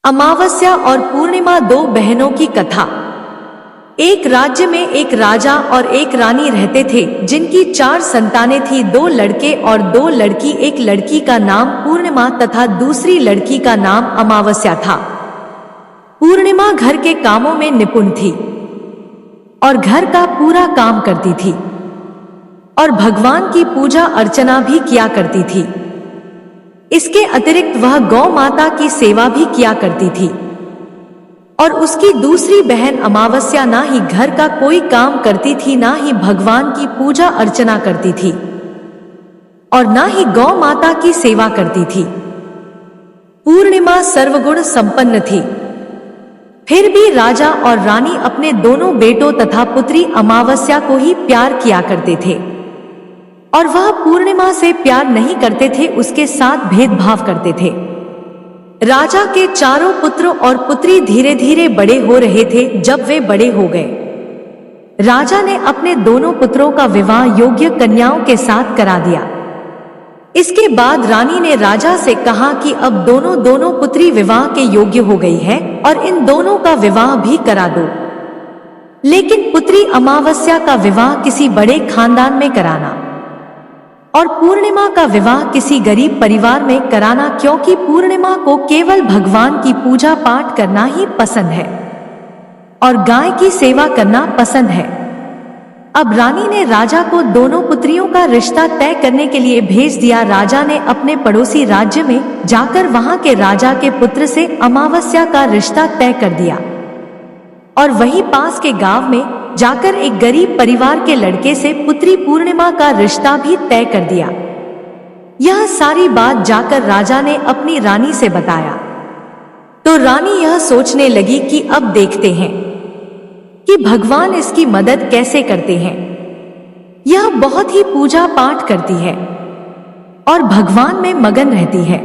अमावस्या और पूर्णिमा, दो बहनों की कथा। एक राज्य में एक राजा और एक रानी रहते थे, जिनकी 4 संतानें थी, 2 लड़के और 2 लड़की। एक लड़की का नाम पूर्णिमा तथा दूसरी लड़की का नाम अमावस्या था। पूर्णिमा घर के कामों में निपुण थी और घर का पूरा काम करती थी और भगवान की पूजा अर्चना भी किया करती थी। इसके अतिरिक्त वह गौ माता की सेवा भी किया करती थी। और उसकी दूसरी बहन अमावस्या ना ही घर का कोई काम करती थी, ना ही भगवान की पूजा अर्चना करती थी और ना ही गौ माता की सेवा करती थी। पूर्णिमा सर्वगुण संपन्न थी। फिर भी राजा और रानी अपने दोनों बेटों तथा पुत्री अमावस्या को ही प्यार किया करते थे और वह पूर्णिमा से प्यार नहीं करते थे, उसके साथ भेदभाव करते थे। राजा के चारों पुत्र और पुत्री धीरे धीरे बड़े हो रहे थे। जब वे बड़े हो गए, राजा ने अपने दोनों पुत्रों का विवाह योग्य कन्याओं के साथ करा दिया। इसके बाद रानी ने राजा से कहा कि अब दोनों पुत्री विवाह के योग्य हो गई है और इन दोनों का विवाह भी करा दो, लेकिन पुत्री अमावस्या का विवाह किसी बड़े खानदान में कराना और पूर्णिमा का विवाह किसी गरीब परिवार में कराना, क्योंकि पूर्णिमा को केवल भगवान की पूजा पाठ करना ही पसंद है और गाय की सेवा करना पसंद है। अब रानी ने राजा को दोनों पुत्रियों का रिश्ता तय करने के लिए भेज दिया। राजा ने अपने पड़ोसी राज्य में जाकर वहां के राजा के पुत्र से अमावस्या का रिश्ता तय कर दिया और वहीं पास के गांव में जाकर एक गरीब परिवार के लड़के से पुत्री पूर्णिमा का रिश्ता भी तय कर दिया। यह सारी बात जाकर राजा ने अपनी रानी से बताया तो रानी यह सोचने लगी कि अब देखते हैं कि भगवान इसकी मदद कैसे करते हैं। यह बहुत ही पूजा पाठ करती है और भगवान में मगन रहती है।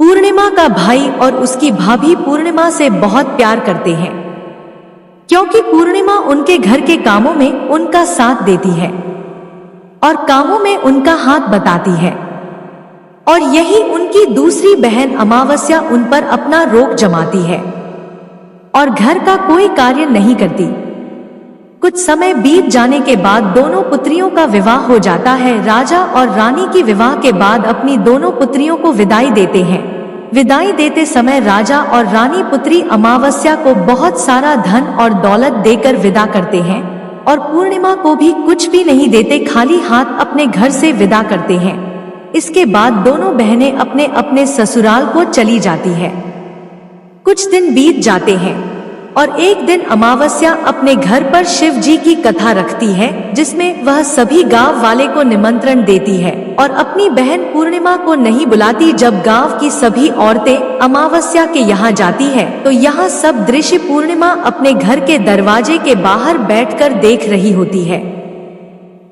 पूर्णिमा का भाई और उसकी भाभी पूर्णिमा से बहुत प्यार करते हैं, क्योंकि पूर्णिमा उनके घर के कामों में उनका साथ देती है और कामों में उनका हाथ बताती है। और यही उनकी दूसरी बहन अमावस्या उन पर अपना रोक जमाती है और घर का कोई कार्य नहीं करती। कुछ समय बीत जाने के बाद दोनों पुत्रियों का विवाह हो जाता है। राजा और रानी की विवाह के बाद अपनी दोनों पुत्रियों को विदाई देते हैं। विदाई देते समय राजा और रानी पुत्री अमावस्या को बहुत सारा धन और दौलत देकर विदा करते हैं और पूर्णिमा को भी कुछ भी नहीं देते, खाली हाथ अपने घर से विदा करते हैं। इसके बाद दोनों बहनें अपने अपने ससुराल को चली जाती है। कुछ दिन बीत जाते हैं और एक दिन अमावस्या अपने घर पर शिव जी की कथा रखती है, जिसमें वह सभी गांव वाले को निमंत्रण देती है और अपनी बहन पूर्णिमा को नहीं बुलाती। जब गांव की सभी औरतें अमावस्या के यहाँ जाती है तो यहाँ सब दृश्य पूर्णिमा अपने घर के दरवाजे के बाहर बैठकर देख रही होती है।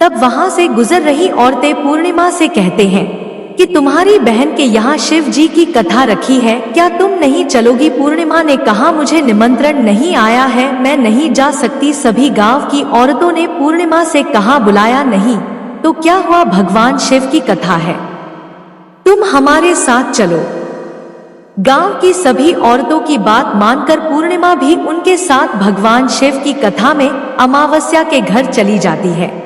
तब वहां से गुजर रही औरतें पूर्णिमा से कहते हैं कि तुम्हारी बहन के यहाँ शिव जी की कथा रखी है, क्या तुम नहीं चलोगी? पूर्णिमा ने कहा, मुझे निमंत्रण नहीं आया है, मैं नहीं जा सकती। सभी गांव की औरतों ने पूर्णिमा से कहा, बुलाया नहीं तो क्या हुआ, भगवान शिव की कथा है, तुम हमारे साथ चलो। गांव की सभी औरतों की बात मानकर पूर्णिमा भी उनके साथ भगवान शिव की कथा में अमावस्या के घर चली जाती है।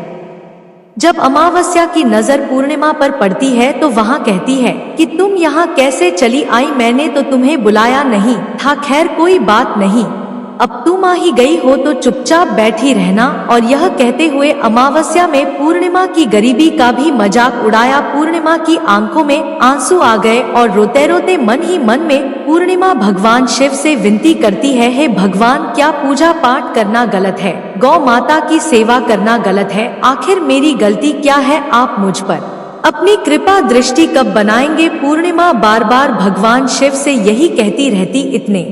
जब अमावस्या की नजर पूर्णिमा पर पड़ती है तो वहां कहती है कि तुम यहाँ कैसे चली आई, मैंने तो तुम्हें बुलाया नहीं था। खैर कोई बात नहीं, अब तुम आ ही गई हो तो चुपचाप बैठी रहना। और यह कहते हुए अमावस्या में पूर्णिमा की गरीबी का भी मजाक उड़ाया। पूर्णिमा की आंखों में आंसू आ गए और रोते रोते मन ही मन में पूर्णिमा भगवान शिव से विनती करती है, हे भगवान, क्या पूजा पाठ करना गलत है, गौ माता की सेवा करना गलत है? आखिर मेरी गलती क्या है? आप मुझ पर अपनी कृपा दृष्टि कब बनाएंगे? पूर्णिमा बार बार भगवान शिव से यही कहती रहती। इतने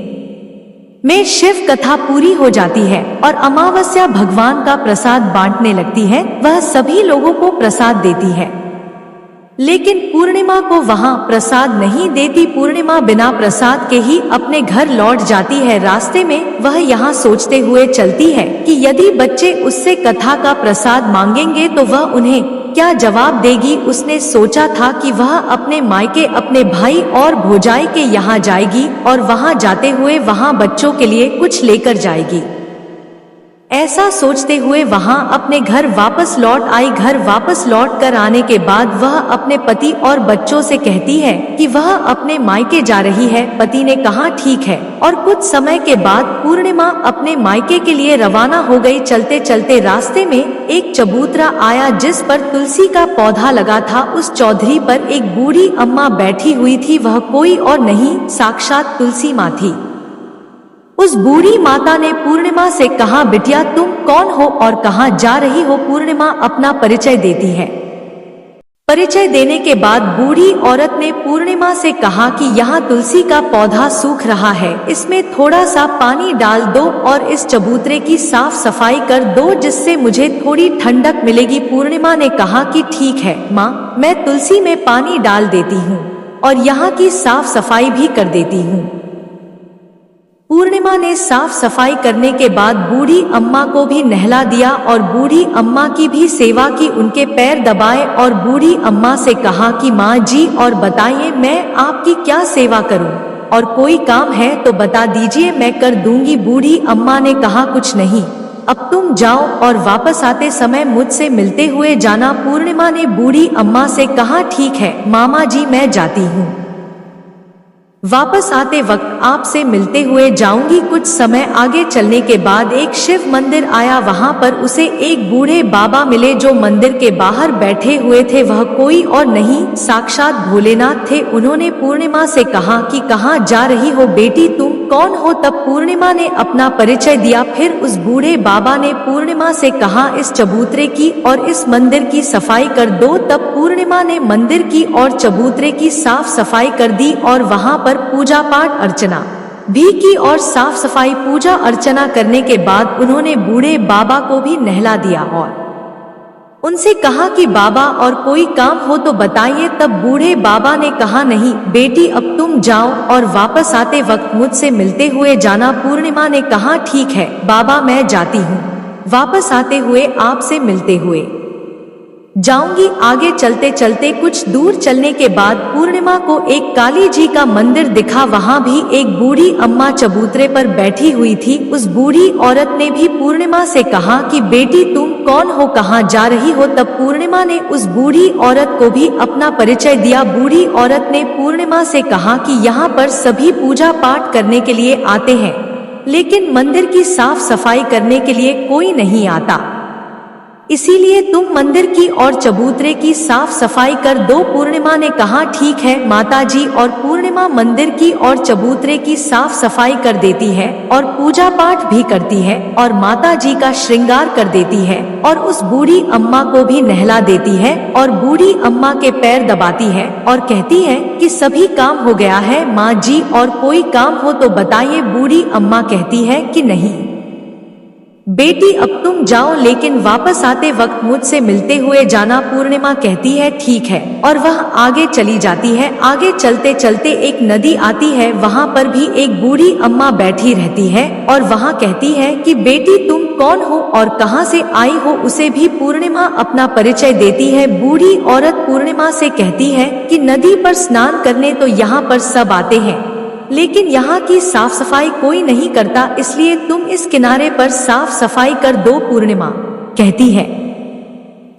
में शिव कथा पूरी हो जाती है और अमावस्या भगवान का प्रसाद बांटने लगती है। वह सभी लोगों को प्रसाद देती है, लेकिन पूर्णिमा को वहां प्रसाद नहीं देती। पूर्णिमा बिना प्रसाद के ही अपने घर लौट जाती है। रास्ते में वह यहाँ सोचते हुए चलती है कि यदि बच्चे उससे कथा का प्रसाद मांगेंगे तो वह उन्हें क्या जवाब देगी। उसने सोचा था कि वह अपने मायके अपने भाई और भौजाई के यहाँ जाएगी और वहाँ जाते हुए वहाँ बच्चों के लिए कुछ लेकर जाएगी। ऐसा सोचते हुए वहां अपने घर वापस लौट आई। घर वापस लौट कर आने के बाद वह अपने पति और बच्चों से कहती है कि वह अपने मायके जा रही है। पति ने कहा ठीक है, और कुछ समय के बाद पूर्णिमा अपने मायके के लिए रवाना हो गई। चलते चलते रास्ते में एक चबूतरा आया जिस पर तुलसी का पौधा लगा था। उस चौधरी पर एक बूढ़ी अम्मा बैठी हुई थी। वह कोई और नहीं, साक्षात तुलसी माँ थी। उस बूढ़ी माता ने पूर्णिमा से कहा, बिटिया तुम कौन हो और कहाँ जा रही हो। पूर्णिमा अपना परिचय देती है। परिचय देने के बाद बूढ़ी औरत ने पूर्णिमा से कहा कि यहाँ तुलसी का पौधा सूख रहा है, इसमें थोड़ा सा पानी डाल दो और इस चबूतरे की साफ सफाई कर दो जिससे मुझे थोड़ी ठंडक मिलेगी। पूर्णिमा ने कहा कि ठीक है माँ, मैं तुलसी में पानी डाल देती हूँ और यहाँ की साफ सफाई भी कर देती हूँ। पूर्णिमा ने साफ सफाई करने के बाद बूढ़ी अम्मा को भी नहला दिया और बूढ़ी अम्मा की भी सेवा की, उनके पैर दबाए और बूढ़ी अम्मा से कहा कि माँ जी और बताइए मैं आपकी क्या सेवा करूँ, और कोई काम है तो बता दीजिए मैं कर दूंगी। बूढ़ी अम्मा ने कहा कुछ नहीं, अब तुम जाओ और वापस आते समय मुझसे मिलते हुए जाना। पूर्णिमा ने बूढ़ी अम्मा से कहा ठीक है मामा जी, मैं जाती हूँ, वापस आते वक्त आपसे मिलते हुए जाऊंगी। कुछ समय आगे चलने के बाद एक शिव मंदिर आया। वहां पर उसे एक बूढ़े बाबा मिले जो मंदिर के बाहर बैठे हुए थे। वह कोई और नहीं, साक्षात भोलेनाथ थे। उन्होंने पूर्णिमा से कहा कि कहाँ जा रही हो बेटी, तुम कौन हो। तब पूर्णिमा ने अपना परिचय दिया। फिर उस बूढ़े बाबा ने पूर्णिमा से कहा इस चबूतरे की और इस मंदिर की सफाई कर दो। तब पूर्णिमा ने मंदिर की और चबूतरे की साफ सफाई कर दी और वहां पर पूजा पाठ अर्चना भी की और साफ सफाई पूजा अर्चना करने के बाद उन्होंने बूढ़े बाबा को भी नहला दिया और उनसे कहा कि बाबा और कोई काम हो तो बताइए। तब बूढ़े बाबा ने कहा नहीं बेटी, अब तुम जाओ और वापस आते वक्त मुझसे मिलते हुए जाना। पूर्णिमा ने कहा ठीक है बाबा, मैं जाती हूँ, वापस आते हुए आपसे मिलते हुए जाऊंगी। आगे चलते चलते कुछ दूर चलने के बाद पूर्णिमा को एक काली जी का मंदिर दिखा। वहां भी एक बूढ़ी अम्मा चबूतरे पर बैठी हुई थी। उस बूढ़ी औरत ने भी पूर्णिमा से कहा कि बेटी तुम कौन हो, कहाँ जा रही हो। तब पूर्णिमा ने उस बूढ़ी औरत को भी अपना परिचय दिया। बूढ़ी औरत ने पूर्णिमा से कहा कि यहाँ पर सभी पूजा पाठ करने के लिए आते हैं, लेकिन मंदिर की साफ सफाई करने के लिए कोई नहीं आता, इसीलिए तुम मंदिर की और चबूतरे की साफ सफाई कर दो। पूर्णिमा ने कहा ठीक है माताजी, और पूर्णिमा मंदिर की और चबूतरे की साफ सफाई कर देती है और पूजा पाठ भी करती है और माताजी का श्रृंगार कर देती है और उस बूढ़ी अम्मा को भी नहला देती है और बूढ़ी अम्मा के पैर दबाती है और कहती है कि सभी काम हो गया है माँ जी, और कोई काम हो तो बताइए। बूढ़ी अम्मा कहती है कि नहीं बेटी, अब तुम जाओ, लेकिन वापस आते वक्त मुझसे मिलते हुए जाना। पूर्णिमा कहती है ठीक है, और वह आगे चली जाती है। आगे चलते चलते एक नदी आती है। वहां पर भी एक बूढ़ी अम्मा बैठी रहती है और वहां कहती है कि बेटी तुम कौन हो और कहां से आई हो। उसे भी पूर्णिमा अपना परिचय देती है। बूढ़ी औरत पूर्णिमा से कहती है कि नदी पर स्नान करने तो यहाँ पर सब आते हैं, लेकिन यहाँ की साफ सफाई कोई नहीं करता, इसलिए तुम इस किनारे पर साफ सफाई कर दो। पूर्णिमा कहती है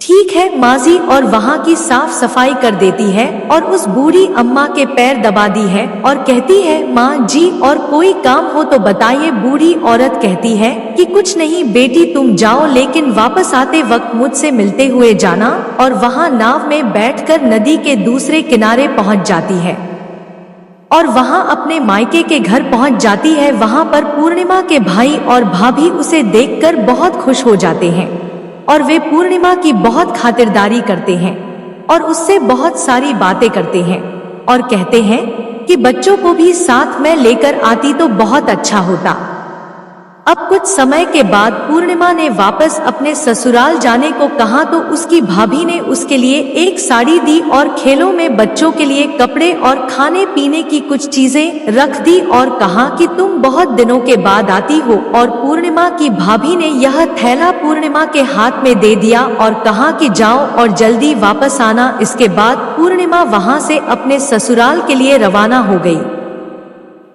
ठीक है माजी, और वहाँ की साफ सफाई कर देती है और उस बूढ़ी अम्मा के पैर दबा दी है और कहती है माँ जी, और कोई काम हो तो बताइए। बूढ़ी औरत कहती है कि कुछ नहीं बेटी, तुम जाओ, लेकिन वापस आते वक्त मुझसे मिलते हुए जाना। और वहाँ नाव में बैठकर नदी के दूसरे किनारे पहुँच जाती है और वहां अपने मायके के घर पहुंच जाती है। वहां पर पूर्णिमा के भाई और भाभी उसे देखकर बहुत खुश हो जाते हैं और वे पूर्णिमा की बहुत खातिरदारी करते हैं और उससे बहुत सारी बातें करते हैं और कहते हैं कि बच्चों को भी साथ में लेकर आती तो बहुत अच्छा होता। अब कुछ समय के बाद पूर्णिमा ने वापस अपने ससुराल जाने को कहा तो उसकी भाभी ने उसके लिए एक साड़ी दी और खेलों में बच्चों के लिए कपड़े और खाने पीने की कुछ चीजें रख दी और कहा कि तुम बहुत दिनों के बाद आती हो। और पूर्णिमा की भाभी ने यह थैला पूर्णिमा के हाथ में दे दिया और कहा कि जाओ और जल्दी वापस आना। इसके बाद पूर्णिमा वहां से अपने ससुराल के लिए रवाना हो गई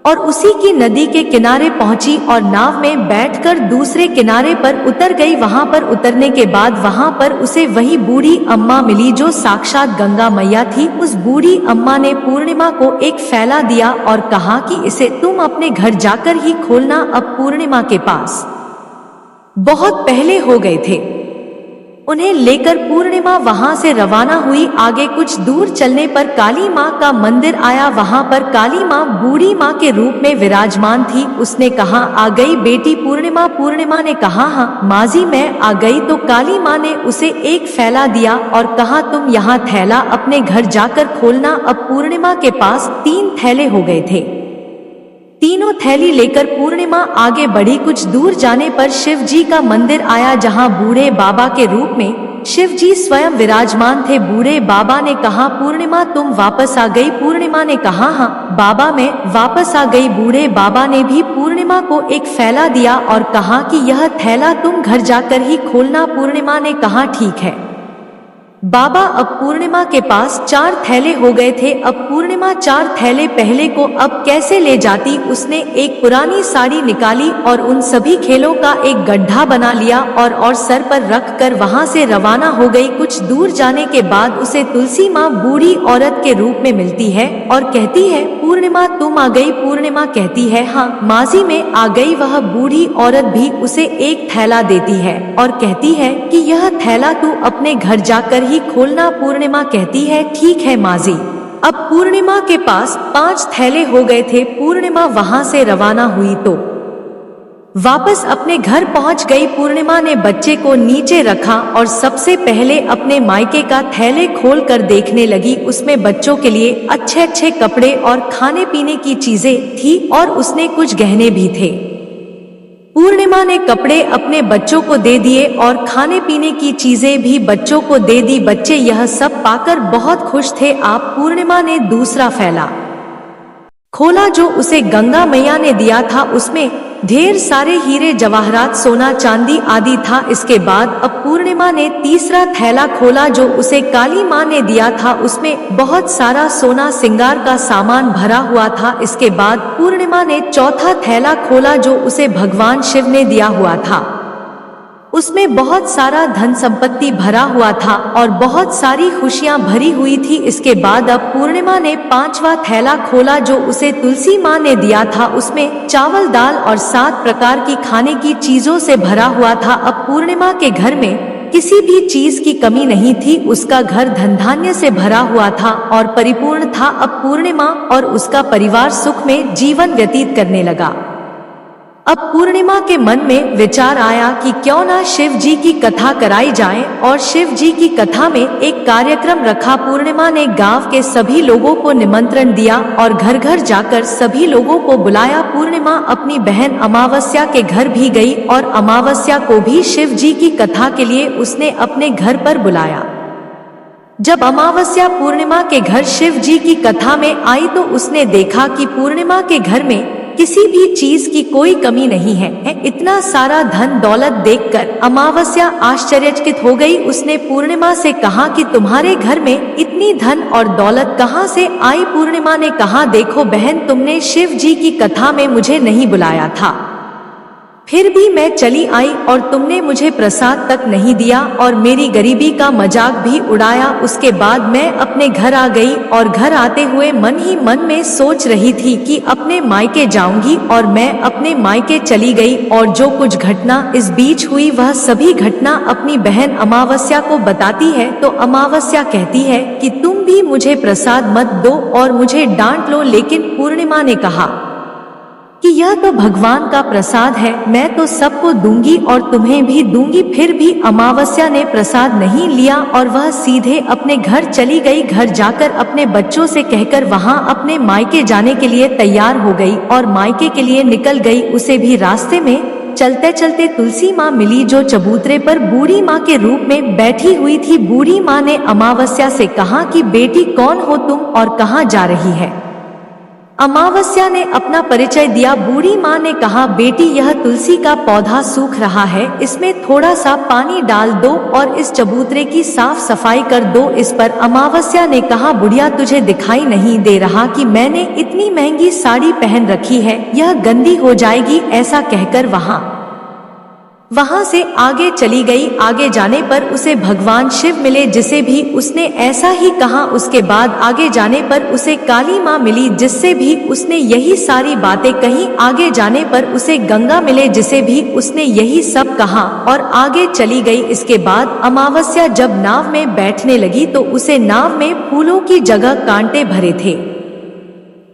और उसी की नदी के किनारे पहुंची और नाव में बैठकर दूसरे किनारे पर उतर गई। वहां पर उतरने के बाद वहां पर उसे वही बूढ़ी अम्मा मिली जो साक्षात गंगा मैया थी। उस बूढ़ी अम्मा ने पूर्णिमा को एक फैला दिया और कहा कि इसे तुम अपने घर जाकर ही खोलना। अब पूर्णिमा के पास बहुत पहले हो गए थे। उन्हें लेकर पूर्णिमा वहां से रवाना हुई। आगे कुछ दूर चलने पर काली माँ का मंदिर आया। वहां पर काली माँ बूढ़ी माँ के रूप में विराजमान थी। उसने कहा, आ गई बेटी पूर्णिमा। पूर्णिमा ने कहा, हाँ माजी मैं आ गई। तो काली माँ ने उसे एक फैला दिया और कहा, तुम यहाँ थैला अपने घर जाकर खोलना। अब पूर्णिमा के पास 3 थैले हो गए थे। तीनों थैली लेकर पूर्णिमा आगे बढ़ी। कुछ दूर जाने पर शिव जी का मंदिर आया जहां बूढ़े बाबा के रूप में शिव जी स्वयं विराजमान थे। बूढ़े बाबा ने कहा, पूर्णिमा तुम वापस आ गई। पूर्णिमा ने कहा, हाँ बाबा मैं वापस आ गई। बूढ़े बाबा ने भी पूर्णिमा को एक फैला दिया और कहा कि यह थैला तुम घर जाकर ही खोलना। पूर्णिमा ने कहा, ठीक है बाबा। अब पूर्णिमा के पास 4 थैले हो गए थे। अब पूर्णिमा 4 थैले पहले को अब कैसे ले जाती। उसने एक पुरानी साड़ी निकाली और उन सभी खेलों का एक गड्ढा बना लिया और सर पर रख कर वहां से रवाना हो गई। कुछ दूर जाने के बाद उसे तुलसी माँ बूढ़ी औरत के रूप में मिलती है और कहती है, पूर्णिमा तुम आ गई। पूर्णिमा कहती है, हाँ माजी में आ गई। वह बूढ़ी औरत भी उसे एक थैला देती है और कहती है कि यह थैला तू अपने घर जाकर ही खोलना। पूर्णिमा कहती है, ठीक है माजी। अब पूर्णिमा के पास 5 थैले हो गए थे। पूर्णिमा वहां से रवाना हुई तो वापस अपने घर पहुंच गई। पूर्णिमा ने बच्चे को नीचे रखा और सबसे पहले अपने मायके का थैले खोल कर देखने लगी। उसमें बच्चों के लिए अच्छे अच्छे कपड़े और खाने पीने की चीजें थी और उसने कुछ गहने भी थे। पूर्णिमा ने कपड़े अपने बच्चों को दे दिए और खाने पीने की चीजें भी बच्चों को दे दी। बच्चे यह सब पाकर बहुत खुश थे। आप पूर्णिमा ने दूसरा फैला खोला जो उसे गंगा मैया ने दिया था। उसमें ढेर सारे हीरे जवाहरात सोना चांदी आदि था। इसके बाद अब पूर्णिमा ने तीसरा थैला खोला जो उसे काली माँ ने दिया था। उसमें बहुत सारा सोना सिंगार का सामान भरा हुआ था। इसके बाद पूर्णिमा ने चौथा थैला खोला जो उसे भगवान शिव ने दिया हुआ था। उसमें बहुत सारा धन संपत्ति भरा हुआ था और बहुत सारी खुशियां भरी हुई थी। इसके बाद अब पूर्णिमा ने 5वां थैला खोला जो उसे तुलसी माँ ने दिया था। उसमें चावल दाल और 7 प्रकार की खाने की चीजों से भरा हुआ था। अब पूर्णिमा के घर में किसी भी चीज की कमी नहीं थी। उसका घर धन धान्य से भरा हुआ था और परिपूर्ण था। अब पूर्णिमा और उसका परिवार सुख में जीवन व्यतीत करने लगा। अब पूर्णिमा के मन में विचार आया कि क्यों ना शिव जी की कथा कराई जाए और शिव जी की कथा में एक कार्यक्रम रखा। पूर्णिमा ने गांव के सभी लोगों को निमंत्रण दिया और घर घर जाकर सभी लोगों को बुलाया। पूर्णिमा अपनी बहन अमावस्या के घर भी गई और अमावस्या को भी शिव जी की कथा के लिए उसने अपने घर पर बुलाया। जब अमावस्या पूर्णिमा के घर शिव जी की कथा में आई तो उसने देखा कि पूर्णिमा के घर में किसी भी चीज की कोई कमी नहीं है। इतना सारा धन दौलत देखकर अमावस्या आश्चर्यचकित हो गई। उसने पूर्णिमा से कहा कि तुम्हारे घर में इतनी धन और दौलत कहाँ से आई। पूर्णिमा ने कहा, देखो बहन तुमने शिव जी की कथा में मुझे नहीं बुलाया था, फिर भी मैं चली आई और तुमने मुझे प्रसाद तक नहीं दिया और मेरी गरीबी का मजाक भी उड़ाया। उसके बाद मैं अपने घर आ गई और घर आते हुए मन ही मन में सोच रही थी कि अपने मायके जाऊंगी और मैं अपने मायके चली गई और जो कुछ घटना इस बीच हुई वह सभी घटना अपनी बहन अमावस्या को बताती है। तो अमावस्या कहती है कि तुम भी मुझे प्रसाद मत दो और मुझे डांट लो, लेकिन पूर्णिमा ने कहा कि यह तो भगवान का प्रसाद है, मैं तो सबको दूंगी और तुम्हें भी दूंगी। फिर भी अमावस्या ने प्रसाद नहीं लिया और वह सीधे अपने घर चली गई। घर जाकर अपने बच्चों से कहकर वहां अपने मायके जाने के लिए तैयार हो गई और मायके के लिए निकल गई। उसे भी रास्ते में चलते चलते तुलसी माँ मिली जो चबूतरे पर बूढ़ी माँ के रूप में बैठी हुई थी। बूढ़ी माँ ने अमावस्या से कहा कि बेटी कौन हो तुम और कहाँ जा रही है। अमावस्या ने अपना परिचय दिया। बूढ़ी माँ ने कहा बेटी यह तुलसी का पौधा सूख रहा है, इसमें थोड़ा सा पानी डाल दो और इस चबूतरे की साफ सफाई कर दो। इस पर अमावस्या ने कहा बुढ़िया तुझे दिखाई नहीं दे रहा कि मैंने इतनी महंगी साड़ी पहन रखी है, यह गंदी हो जाएगी। ऐसा कहकर वहां से आगे चली गई। आगे जाने पर उसे भगवान शिव मिले जिसे भी उसने ऐसा ही कहा। उसके बाद आगे जाने पर उसे काली माँ मिली जिससे भी उसने यही सारी बातें कही। आगे जाने पर उसे गंगा मिले जिसे भी उसने यही सब कहा और आगे चली गई। इसके बाद अमावस्या जब नाव में बैठने लगी तो उसे नाव में फूलों की जगह कांटे भरे थे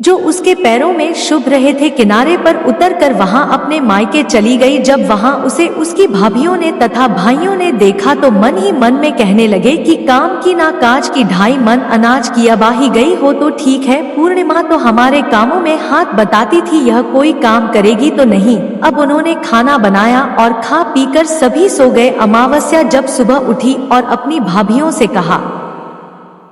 जो उसके पैरों में शुभ रहे थे। किनारे पर उतरकर वहां अपने मायके चली गई। जब वहां उसे उसकी भाभियों ने तथा भाइयों ने देखा तो मन ही मन में कहने लगे कि काम की ना काज की, 2.5 मन अनाज की अबाही गई हो तो ठीक है, पूर्णिमा तो हमारे कामों में हाथ बताती थी, यह कोई काम करेगी तो नहीं। अब उन्होंने खाना बनाया और खा पीकर सभी सो गए। अमावस्या जब सुबह उठी और अपनी भाभियों से कहा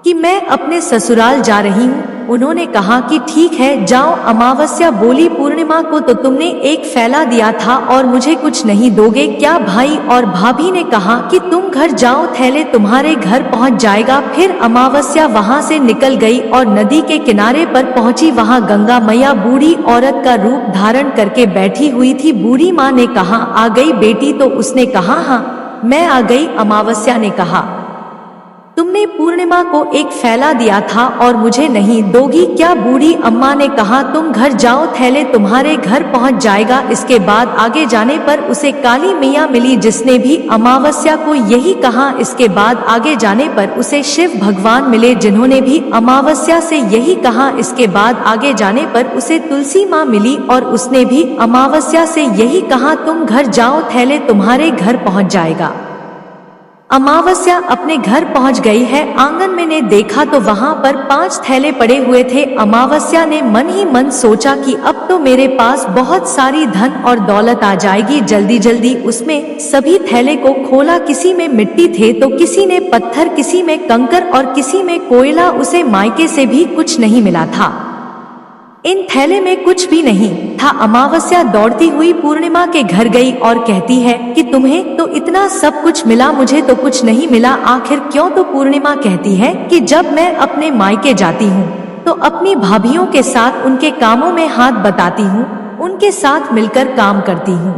कि मैं अपने ससुराल जा रही हूँ। उन्होंने कहा कि ठीक है जाओ। अमावस्या बोली पूर्णिमा को तो तुमने एक फैला दिया था और मुझे कुछ नहीं दोगे क्या? भाई और भाभी ने कहा कि तुम घर जाओ, थैले तुम्हारे घर पहुँच जाएगा। फिर अमावस्या वहाँ से निकल गई और नदी के किनारे पर पहुँची। वहाँ गंगा मैया बूढ़ी औरत का रूप धारण करके बैठी हुई थी। बूढ़ी माँ ने कहा आ गई बेटी? तो उसने कहा हाँ मैं आ गई। अमावस्या ने कहा तुमने पूर्णिमा को एक फैला दिया था और मुझे नहीं दोगी क्या? बूढ़ी अम्मा ने कहा तुम घर जाओ, थैले तुम्हारे घर पहुंच जाएगा। इसके बाद आगे जाने पर उसे काली मैया मिली जिसने भी अमावस्या को यही कहा। इसके बाद आगे जाने पर उसे शिव भगवान मिले जिन्होंने भी अमावस्या से यही कहा। इसके बाद आगे जाने पर उसे तुलसी माँ मिली और उसने भी अमावस्या से यही कहा तुम घर जाओ, थैले तुम्हारे घर पहुंच जाएगा। अमावस्या अपने घर पहुंच गई है। आंगन में ने देखा तो वहां पर 5 थैले पड़े हुए थे। अमावस्या ने मन ही मन सोचा कि अब तो मेरे पास बहुत सारी धन और दौलत आ जाएगी। जल्दी जल्दी उसमें सभी थैले को खोला। किसी में मिट्टी थे तो किसी ने पत्थर, किसी में कंकर और किसी में कोयला। उसे मायके से भी कुछ नहीं मिला था, इन थैले में कुछ भी नहीं था। अमावस्या दौड़ती हुई पूर्णिमा के घर गई और कहती है कि तुम्हें तो इतना सब कुछ मिला, मुझे तो कुछ नहीं मिला, आखिर क्यों? तो पूर्णिमा कहती है कि जब मैं अपने मायके जाती हूँ तो अपनी भाभियों के साथ उनके कामों में हाथ बताती हूँ, उनके साथ मिलकर काम करती हूँ,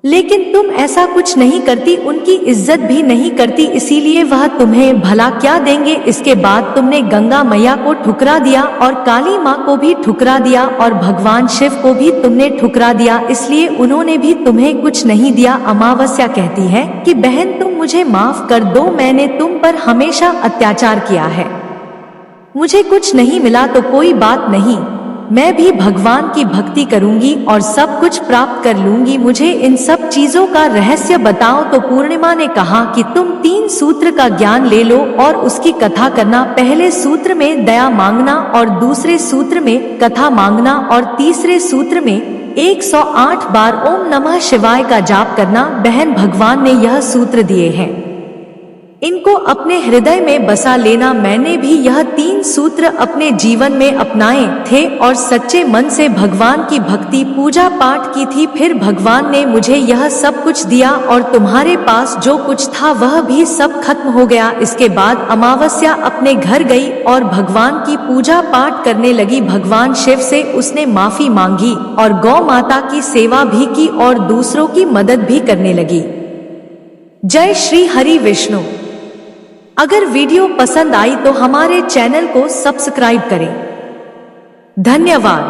लेकिन तुम ऐसा कुछ नहीं करती, उनकी इज्जत भी नहीं करती, इसीलिए वह तुम्हें भला क्या देंगे। इसके बाद तुमने गंगा मैया को ठुकरा दिया और काली माँ को भी ठुकरा दिया और भगवान शिव को भी तुमने ठुकरा दिया, इसलिए उन्होंने भी तुम्हें कुछ नहीं दिया। अमावस्या कहती है कि बहन तुम मुझे माफ कर दो, मैंने तुम पर हमेशा अत्याचार किया है, मुझे कुछ नहीं मिला तो कोई बात नहीं, मैं भी भगवान की भक्ति करूंगी और सब कुछ प्राप्त कर लूंगी, मुझे इन सब चीजों का रहस्य बताओ। तो पूर्णिमा ने कहा कि तुम 3 सूत्र का ज्ञान ले लो और उसकी कथा करना। पहले सूत्र में दया मांगना और दूसरे सूत्र में कथा मांगना और तीसरे सूत्र में 108 बार ओम नमः शिवाय का जाप करना। बहन भगवान ने यह सूत्र दिए हैं, इनको अपने हृदय में बसा लेना। मैंने भी यह 3 सूत्र अपने जीवन में अपनाए थे और सच्चे मन से भगवान की भक्ति पूजा पाठ की थी। फिर भगवान ने मुझे यह सब कुछ दिया और तुम्हारे पास जो कुछ था वह भी सब खत्म हो गया। इसके बाद अमावस्या अपने घर गई और भगवान की पूजा पाठ करने लगी। भगवान शिव से उसने माफी मांगी और गौ माता की सेवा भी की और दूसरों की मदद भी करने लगी। जय श्री हरि विष्णु। अगर वीडियो पसंद आई तो हमारे चैनल को सब्सक्राइब करें। धन्यवाद।